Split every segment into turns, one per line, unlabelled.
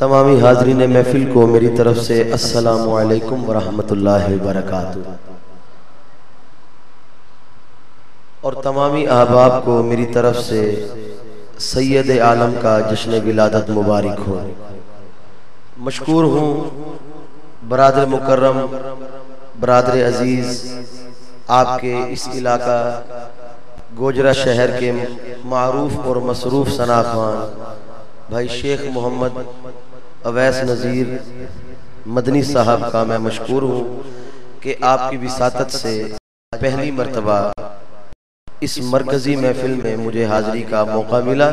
تمامی حاضرین محفل کو میری طرف سے السلام علیکم ورحمۃ اللہ وبرکاتہ، اور تمامی احباب کو میری طرف سے سید عالم کا جشن ولادت مبارک ہو۔ مشکور ہوں برادر مکرم، برادر عزیز، آپ کے اس علاقہ گوجرہ شہر کے معروف اور مصروف ثناخوان بھائی شیخ محمد اویس نذیر مدنی صاحب کا میں مشکور ہوں کہ آپ کی وساطت سے پہلی مرتبہ اس مرکزی محفل میں مجھے حاضری کا موقع ملا۔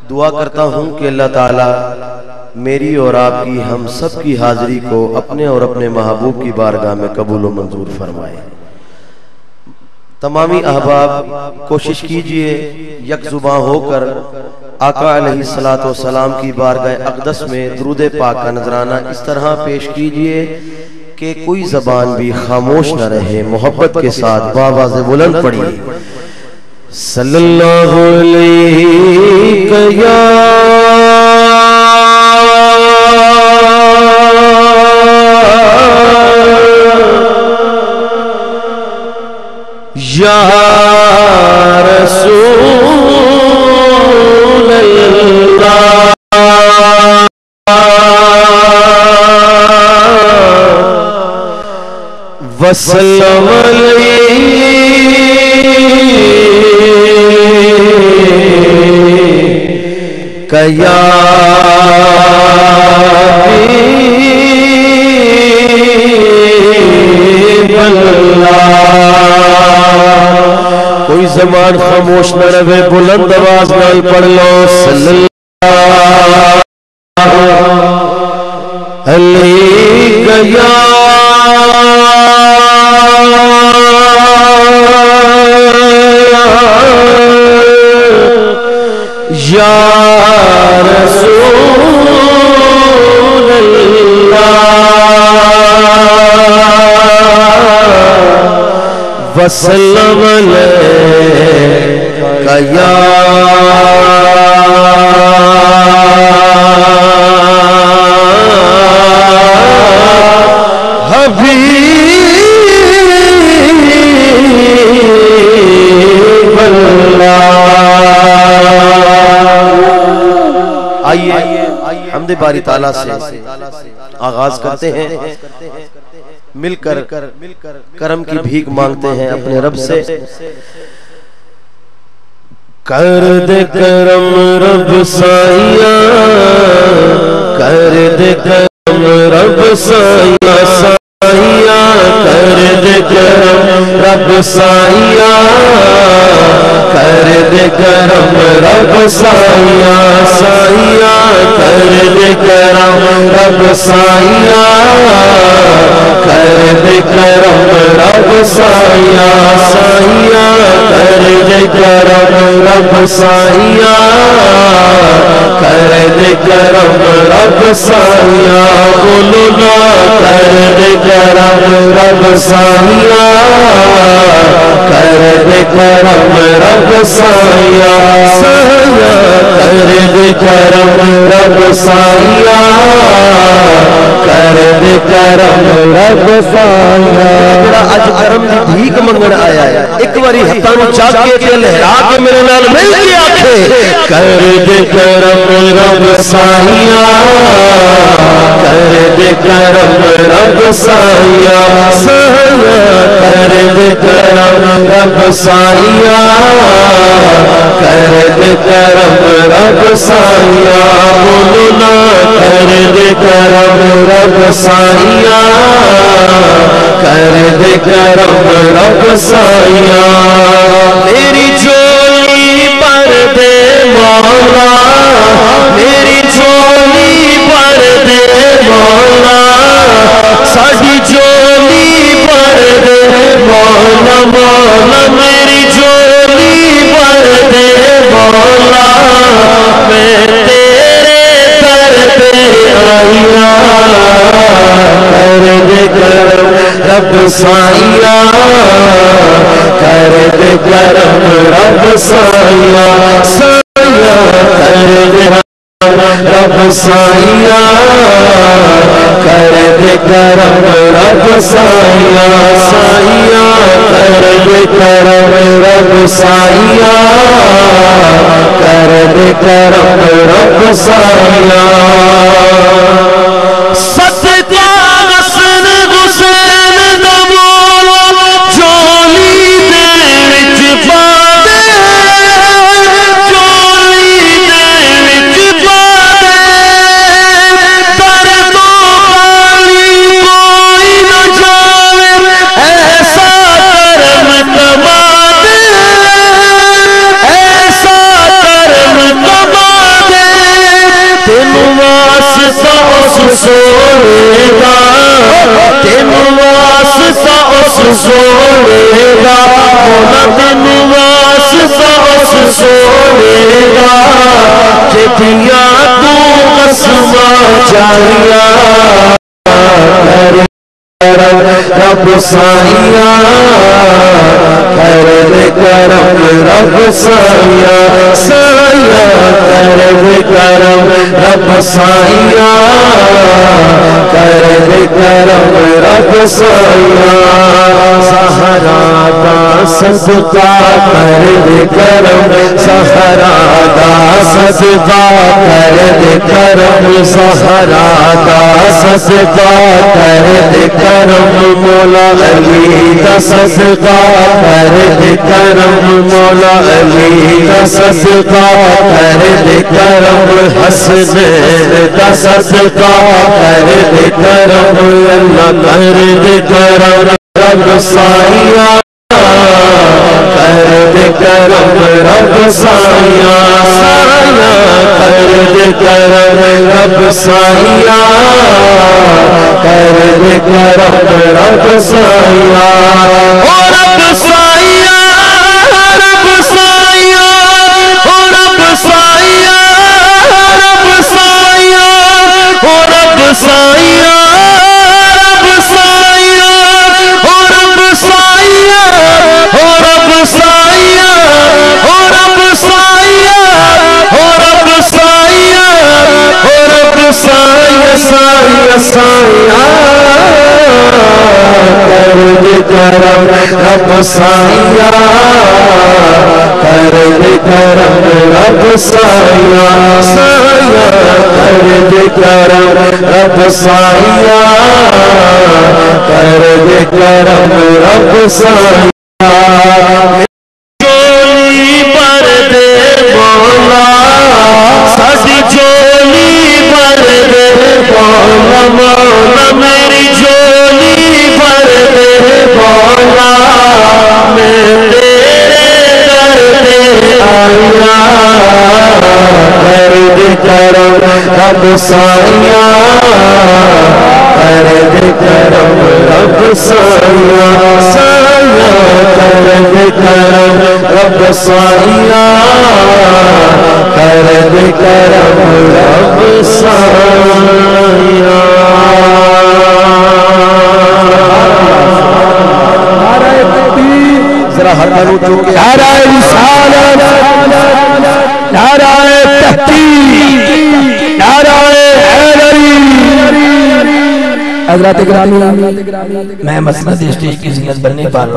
دعا کرتا ہوں کہ اللہ تعالی میری اور آپ کی ہم سب کی حاضری کو اپنے اور اپنے محبوب کی بارگاہ میں قبول و منظور فرمائے۔ تمامی احباب کوشش کیجئے یک زباں ہو کر آقا علیہ السلام کی بارگاہ اقدس میں درود پاک کا نذرانہ اس طرح پیش کیجئے کہ کوئی زبان بھی خاموش نہ رہے۔ محبت کے ساتھ بآواز بلند پڑھیے، صلی اللہ علیہ یا رسول اللہ، وسلم علیکہ یا حبیب اللہ۔ کوئی زبان خاموش نہ رہے، بلند آواز نال پڑھ لو، صلی اللہ علیہ یا رسول اللہ، وسلم علیکہ یا حبیب اللہ۔ آئیے حمد باری تعالیٰ سے آغاز کرتے ہیں، مل کر کرم کی بھیک مانگتے ہیں اپنے رب سے۔ کر دے کرم رب سائیاں، کر دے کرم رب سائیاں، سائیاں کر دے کرم رب سائیاں، کر دے کرم رب سائیاں، سائیاں کر دے کرم رب سائیاں، کر دے کرم رب سائیاں، سائیاں کر دے کرم رب سائیاں، کر دے کرم رب سائیاں، بولو نا کر دے کرم رب سائیاں، کر دے کرم رب سائیاں، سائیاں کر دے کرم رب سائیاں، کر دے کرم رب سائیاں۔ جڑا اج کرم دی بھیک منگن آیا ہے، ایک باری ہتھاں نوں چاک کے لہرا کے میرے نال مل کے آکھے، کر دے کرم رب سائیاں، کر دے کرم رب سائیاں، سائیاں کر دے کرم رب سائیاں، کر دے کرم رب سائیاں، بولو نا کر دے کرم رب سائیاں، کر دے کرم رب سائیاں۔ میری جھولی پر دے مولا، میری جھولی پر دے مولا، ساڈی جھولی پر دے مولا، مولا میری جھولی پر دے مولا، میں تیرے در پہ آئیاں، کر دے کرم رب سائیاں، کر دے کرم رب سائیاں، سائیاں کر دے
رب سائیاں کر دے کرم رب سائیاں سائیاں کر دے کرم رب سائیاں کر دے کرم رب سائیاں صدقہ حسن حسین دا مولا جولی دے وچ پا دے جولی دے وچ پا دے در تو خالی کوئی نہ جاوے ایسا کرم کما دے ایسا کرم کما دے تینوں واسطہ اس سونے دا تینوں واسطہ اس سونے دا مولا تینوں واسطہ اس سونے دا جتیاں تو قسماں چاہیاں رب سائیاں کر دے کرم رب سائیاں سائیاں کر دے کرم رب سائیاں کر دے کرم رب سائیاں سہرا دا صدقہ کر دے کرم سہرا دا صدقہ کر دے کرم سہرا دا صدقہ کر دے کرم مولا علی دا صدقہ کر دے کرم مولا علی دا صدقہ کر دے کرم حسنین دا صدقہ کر دے کرم اللہ کر دے کرم رب سائیاں کر دے کرم رب سائیاں سائیاں کر دے کرم رب سائیاں کر دے کرم رب سائیاں او رب سائیاں رب سائیاں او رب سائیاں رب سائیاں او رب سائیاں رب سائیاں او رب سائیاں او رب سائیاں او رب سائیاں او رب سائیاں او رب سائیاں سائیاں سائیاں کر دے کرم رب سائیاں کر دے کرم رب سائیاں سائیاں کر دے کرم رب سائیاں کر دے کرم رب سائیاں جولی پر دے مولا ساڈی جولی پر دے مولا مولا میری جولی پر دے مولا میں تیرے در پہ آیا کر دے کرم رب سائیاں کر دے کرم رب سائیاں سائیاں کر دے کرم رب سائیاں کر دے کرم رب سائیاں ذرا ہر دلو جو کہ نعرہ رسالت نعرہ تحقیق نعرہ حیدری حضرات گرامی میں مسند اسٹیج کی زینت بننے پر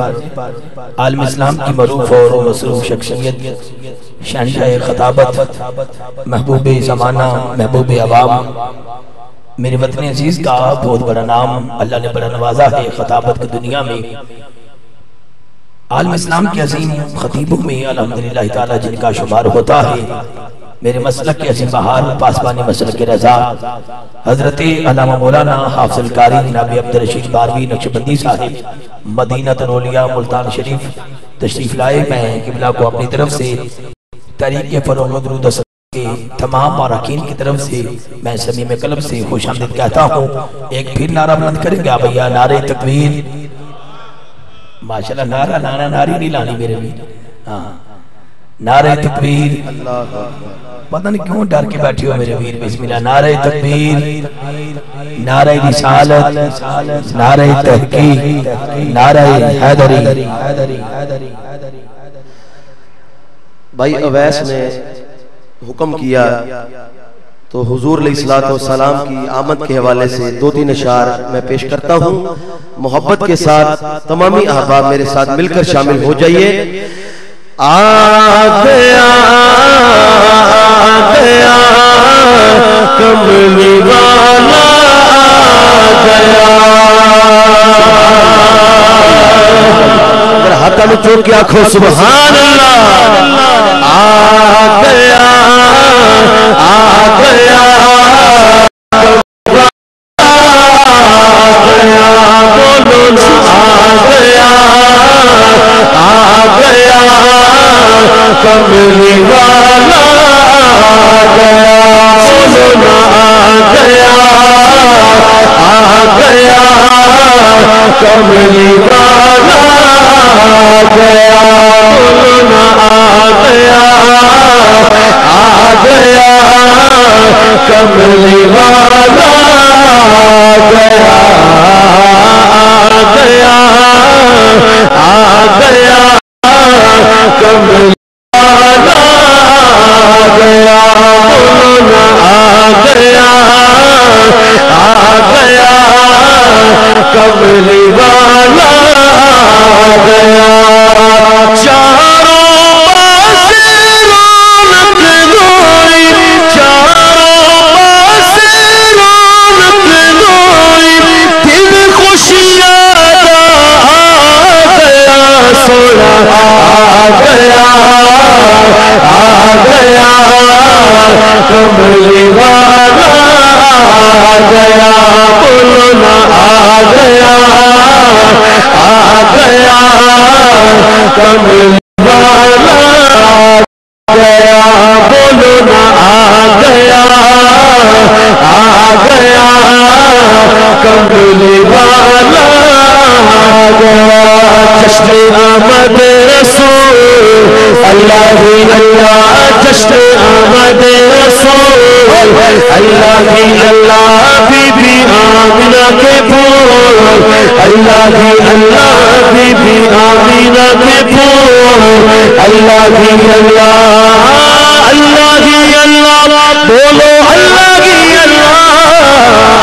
عالم اسلام کی معروف اور مصروف شخصیت شہنشاہ خطابت محبوب زمانہ محبوب عوام میرے وطن عزیز کا بہت بڑا نام اللہ نے بڑا نوازا ہے خطابت کی دنیا میں عالم اسلام کے عظیم خطیبوں میں الحمدللہ تعالی جن کا شمار ہوتا ہے میرے مسلک کے عظیم بہار پاسبانی مسلک کے رضا حضرت علامہ مولانا حافظ القاری جناب عبدالرشید بارہویں نقشبندی صاحب مدینہ الاولیاء ملتان شریف تشریف لائے میں قبلہ کو اپنی طرف سے تحریک فروغ درود کے تمام مارکین کی طرف سے میں صمیم قلب سے خوش آمدید کہتا ہوں ایک پھر نعرہ بلند کریں گے بھیا نعرہ تکبیر ماشاءاللہ نعرہ لانا ناری نہیں لانی میرے بھی نعرہ تکبیر پتہ نہیں کیوں ڈر کے بیٹھی ہو میرے ویر بسم اللہ نعرہ تکبیر نعرہ رسالت نعرہ تحقیق نعرہ حیدری
بھائی اویس نے حکم کیا تو حضور علیہ السلام کی آمد کے حوالے سے 2-3 اشعار میں پیش کرتا ہوں. محبت کے ساتھ تمامی احباب میرے ساتھ مل کر شامل ہو جائیے. آ گیا کملی والا گیا. اگر ہاتھوں میں چوک کے آنکھوں سبحان اللہ. آ گیا کملی والا گیا. سونا آ گیا کملی والا گیا. سونا آ گیا کملی والا گیا. آ گیا کملی کملی والا گیا. چاروں پاس رونق گوئی, چاروں پاس رونق گوئی, دل خوشیاں آ گیا. سونا آ گیا کملی والا گیا. بولنا آ گیا کملی والا گیا. بولنا آ گیا کملی والا گیا. جشن آمد رسول اللہ ہی اللہ, جشن آمد رسول اللہ ہی اللہ, بی بی آمینہ کے پھول اللہ ہی اللہ, بی بی آمینہ کے پھول اللہ ہی اللہ. اللہ ہی اللہ بولو, اللہ ہی اللہ,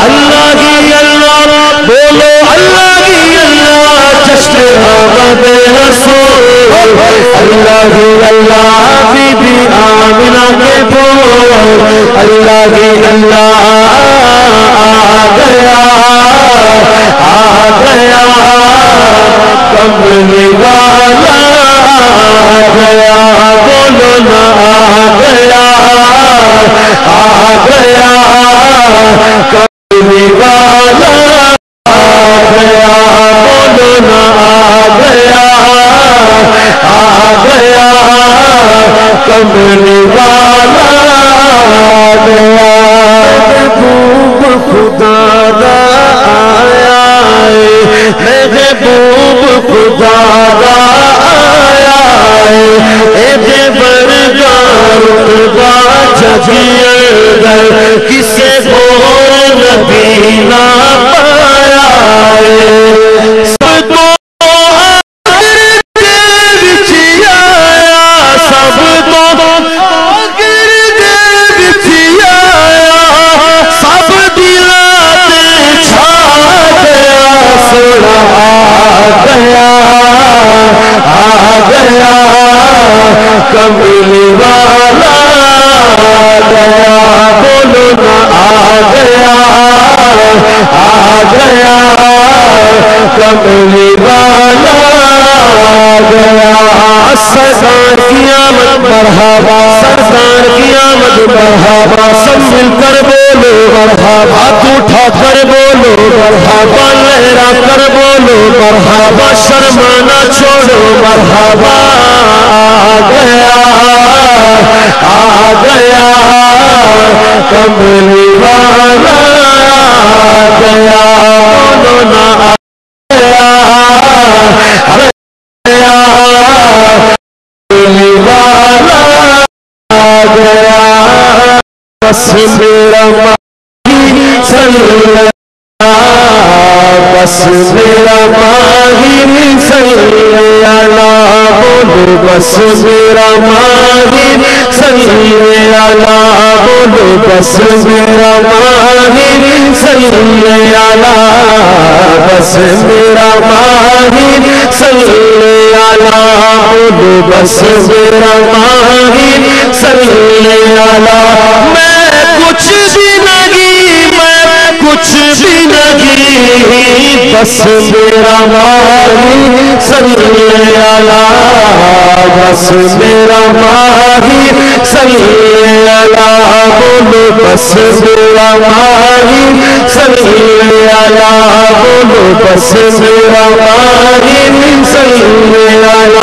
اللہ ہی اللہ بولو, اللہ ہی اللہ. جشن آمد رسول اللہ ہی اللہ, بی بی آمینہ کے پھول اللہ ہی اللہ. آ گیا کملی والا گیا. بولو نا آ گیا کملی والا گیا. بولو نا آ گیا کملی والا گیا. محبوب خدا را آیا ہے, محبوب خدا را آیا ہے. اے برگار خدا جگیر در کسے اور نبی نہ پایا ہے. سب کو آخر دے وچ آیا, سب کو آخر دے وچ آیا, سب دلاں تے چھا گیا. سونا آ گیا کملی والا گیا. بولو نا آ گیا کملی والا گیا. سرکار کی آمد مرحبا, سرکار کی آمد مرحبا. سب مل کر بولو مرحبا, ہاتھ اٹھا کر بولو مرحبا, لہرا کر بولو مرحبا, شرمانا چھوڑو مرحبا. آ گیا کملی والا گیا. بولو نا کملی والا گیا. بس میرا ماہی صلی, بس میرا ماہی صلی اللہ. بولو بس میرا ماہی صلی اللہ. بولو
بس میرا ماہر صلی اللہ بس میرا ماہر صلی اللہ بس میرا ماہر صلی اللہ میں کچھ بھی نہیں میں کچھ بھی نہیں بس میرا ماہر صلی اللہ بس میرا ماہر صلی اللہ بولو بس میرا ماہر صلی اللہ بولو بس میرا ماہر صلی اللہ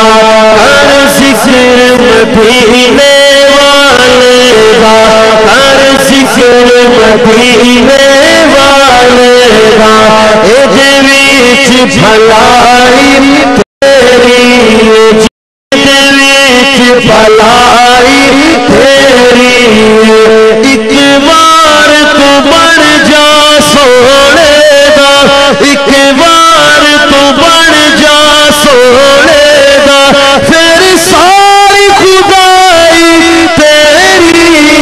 ہر ذکر مدینے والے دا ہر ذکر مدینے والے دا اے وچ بھلائی تیری بھلائی تیری ایک بار تو بن جا سونے دا ایک بار تو بن جا سونے دا پھر ساری خدائی تیری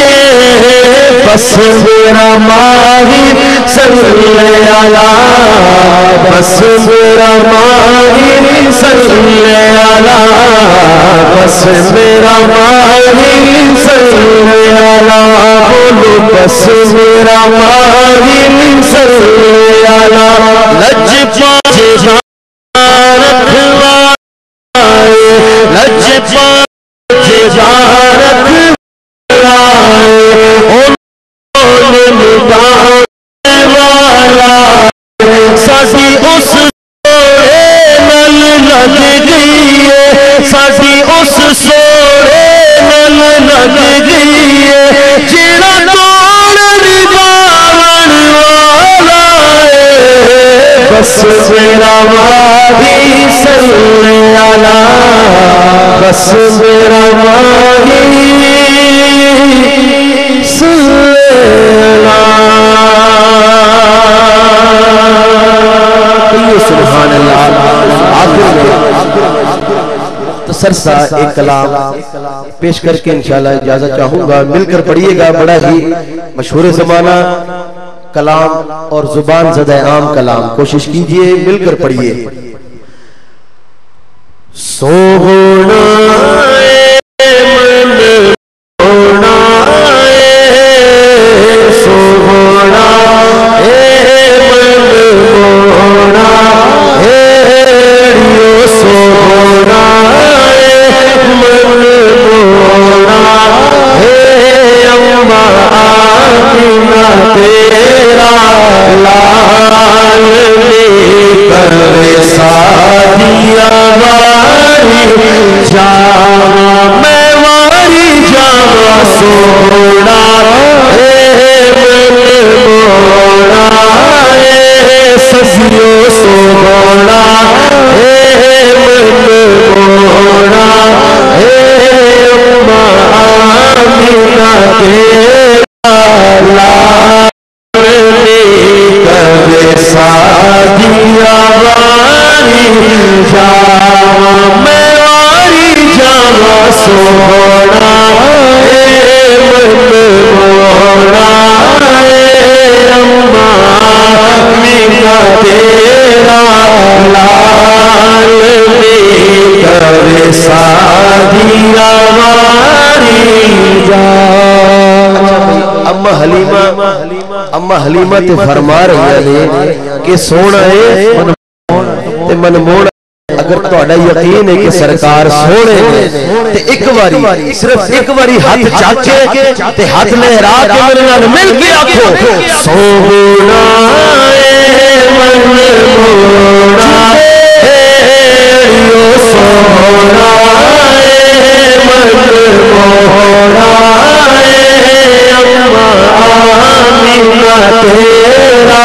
بس میرا ماہر صلی اللہ بس میرا ماہر صلی اللہ بس میرا ماہر صلی اللہ بولو بس میرا ماہر صلی اللہ لج پاج رکھوائے لج پاج رکھوائے ان لگانے والا ساسی اس سوڑے نل لگ گئی ہے ساسی اس سوڑے نل لگ گئی ہے جیڑا توڑ نباون والا ہے بس میرا ماہر صلی اللہ بس میرا ماہر صلی سبحان سرسا ایک کلام پیش کر کے انشاءاللہ اجازت چاہوں گا مل کر پڑھیے گا بڑا ہی مشہور زمانہ کلام اور زبان زدہ عام کلام کوشش کیجئے مل کر پڑھیے سونا حلیمہ تے فرما رہی ہے کہ سونا ہے تے منموڑ اگر تہاڈا یقین ہے کہ سرکار سونے نے تے ایک باری صرف ایک باری ہاتھ چاکے تے ہاتھ لہرا کے میرے نال مل کے آکھو سونا ہے منموڑا ہے سونا ہے منموڑا تیرا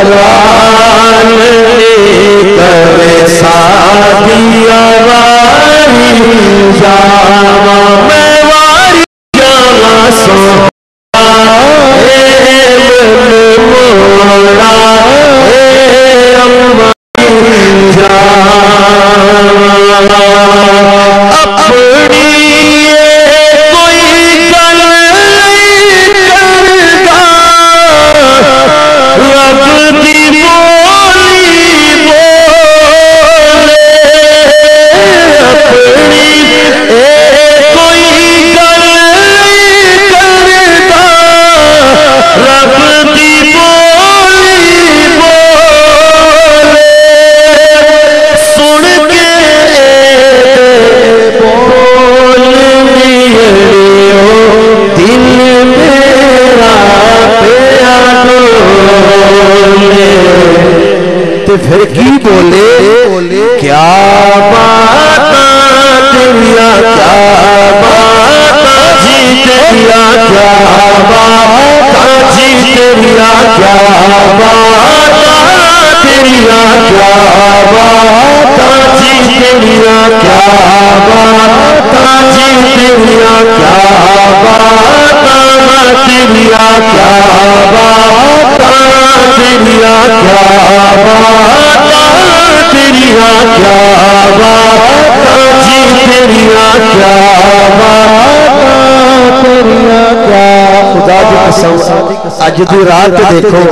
رال کرے سادیا واری جاوا میں واری جاوا سونا منموڑا اما جاوا اپنی دل میرا پیا ڈولے تو پھر کی بولے کیا بات تیریا کیا بات جی تیریا کیا بات جی تیریا کیا بات تیریا کیا بات جی تیریا کیا بات جی تیریا کیا بات تیریا کیا بات تیریا کیا بات تیریا کیا بات جی تیریا کیا بات تیریا کیا خدا کی قسم اج دی رات دیکھو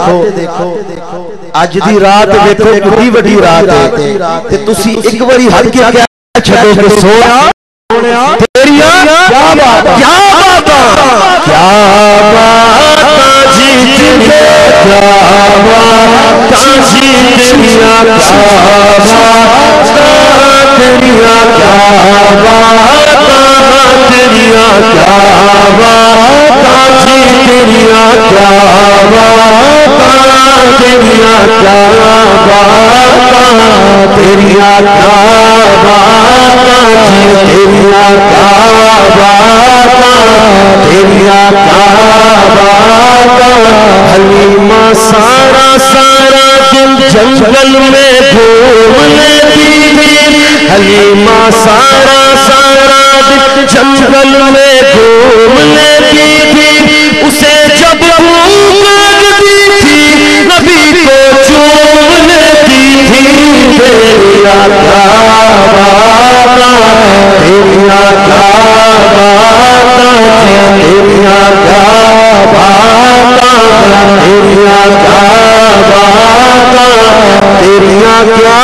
اج دی رات دیکھو کتنی بڑی رات ہے تے تسی ایک باری ہٹ کے کیا چھڈو کہ سویا تیریا کیا بات کیا بات جی تیریا کیا بات جی تیریا کیا بات تیریا کیا بات تیریا کیا بات جی تیریا کیا بات تیریا کیا بات تیریا کیا بات جی تیریا کیا بات تیریا کیا بات حلیمہ سارا سارا دن جنگل میں گھوم لیتی تھی حلیمہ سارا سارا دن جنگل میں گھوم لیتی تھی اسے جب بھوک لگتی تھی نبی کو چوم لیتی تھی تیریا کیا بات تیریا کیا بات تیریا کیا بات تیریا کیا بات تیریا کیا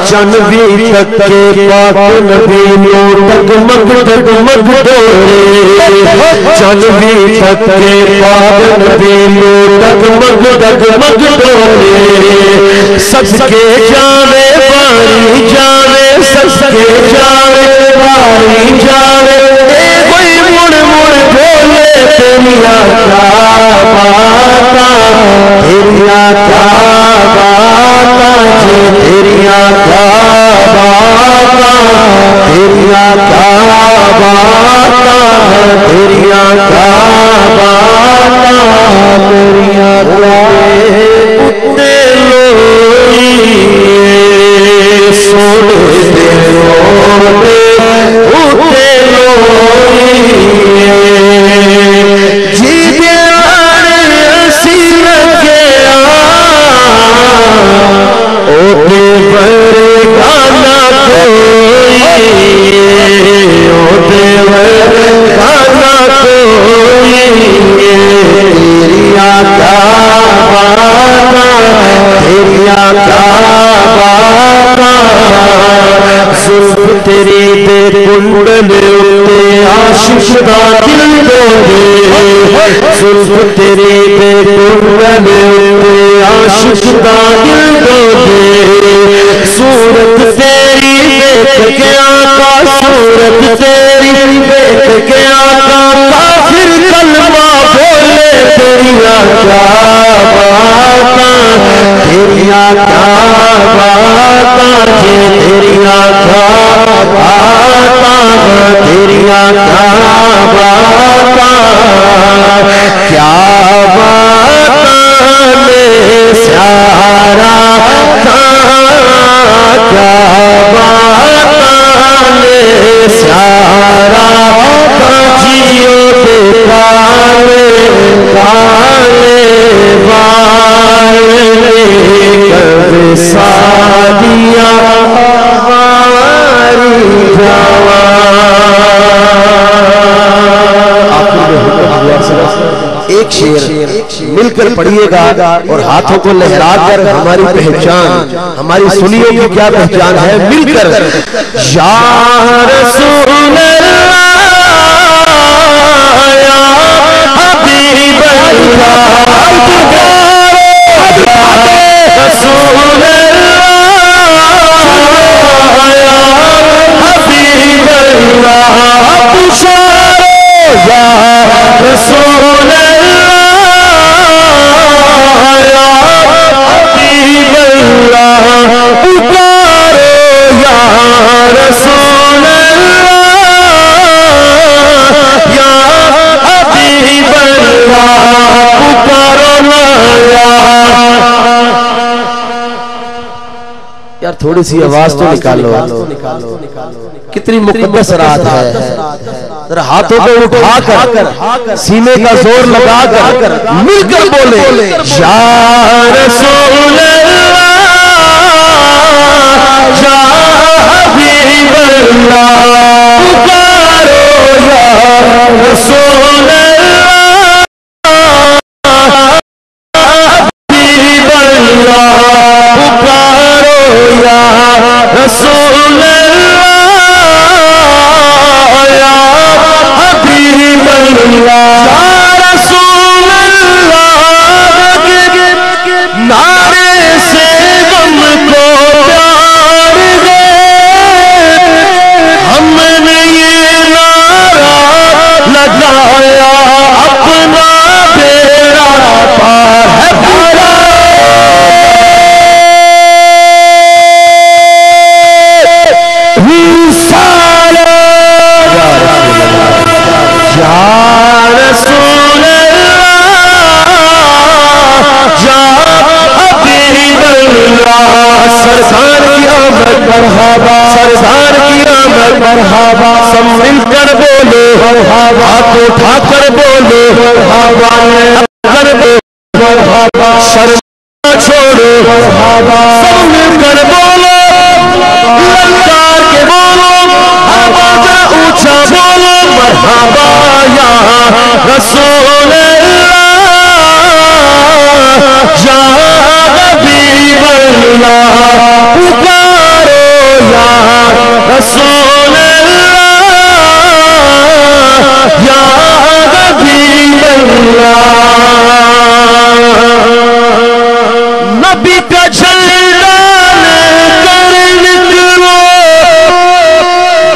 جنوی تک کے پاک نبی نو ڈگمگ ڈگمگ ڈولے جنوی تک کے پاک نبی نو ڈگمگ ڈگمگ ڈولے سب کے جانے باری جانے سب کے جانے باری جانے کوئی مڑ مڑ بولے تیریا کیا بات تیریا کیا بات تیریا کیا بات تیریا کیا بات تیریا کیا بات تیریا اٹھتے لوئی سوتے روتے اٹھتے لوئی جی دیار اسی لگیا اوتے بڑے گانا کوئی اوتے بڑے گانا کوئی تیریا کیا بات تیریا کیا بات زلف تیری دے کنڈل اتے عاشق دا دل ڈولے زلف تیری دے کنڈل اتے عاشق دا دل ڈولے صورت تیری دیکھ کے آقا صورت تیری دیکھ کے آقا کافر کلمہ بولے تیریا کیا بات تیریا کیا بات تیریا کیا بات تیریا کیا بات کیا بات میں سیارا کیا بات میں سیارا جیو دے کالے کالے بالے کب سادیا پڑھیے گا اور ہاتھوں کو لہرا کر ہماری پہچان، ہماری سنیوں کی کیا پہچان ہے، مل کر یا رسول اللہ یا حبیب اللہ رسول اللہ یا حبیب اللہ یا رسول یار تھوڑی سی آواز تو نکالو، کتنی مقدس رات ہے، ذرا ہاتھوں کو اٹھا کر سینے کا زور لگا کر مل کر بولے یا رسول اللہ یا حبیب اللہ پکارو یا رسول اللہ حبیب اللہ پکارو یا رسول اللہ یا حبیب اللہ یا رسول اللہ نعرے سے غم کو پیار دے، ہم نے یہ نعرہ لگایا اپنا بیڑا پار ہے بھرا مرحبا سردار کی آمد مرحبا، سب مل کر بولو مرحبا، ہاتھ اٹھا کر بولو مرحبا، کر بولو مرحبا، شرم چھوڑو مرحبا، سب مل کر بولو للکار کے بولو، آواز اونچا بولو مرحبا یا رسول اللہ یا حبیب اللہ رسول اللہ یا حبیب اللہ، نبی کا جھنڈا لے کر نکلو،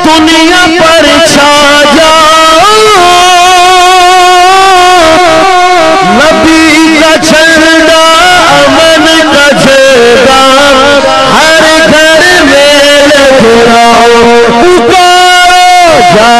دنیا پر چھا جاؤ، نبی کا جھنڈا امن کا جھنڈا ہر گھر میں لہراؤ، پکارو یا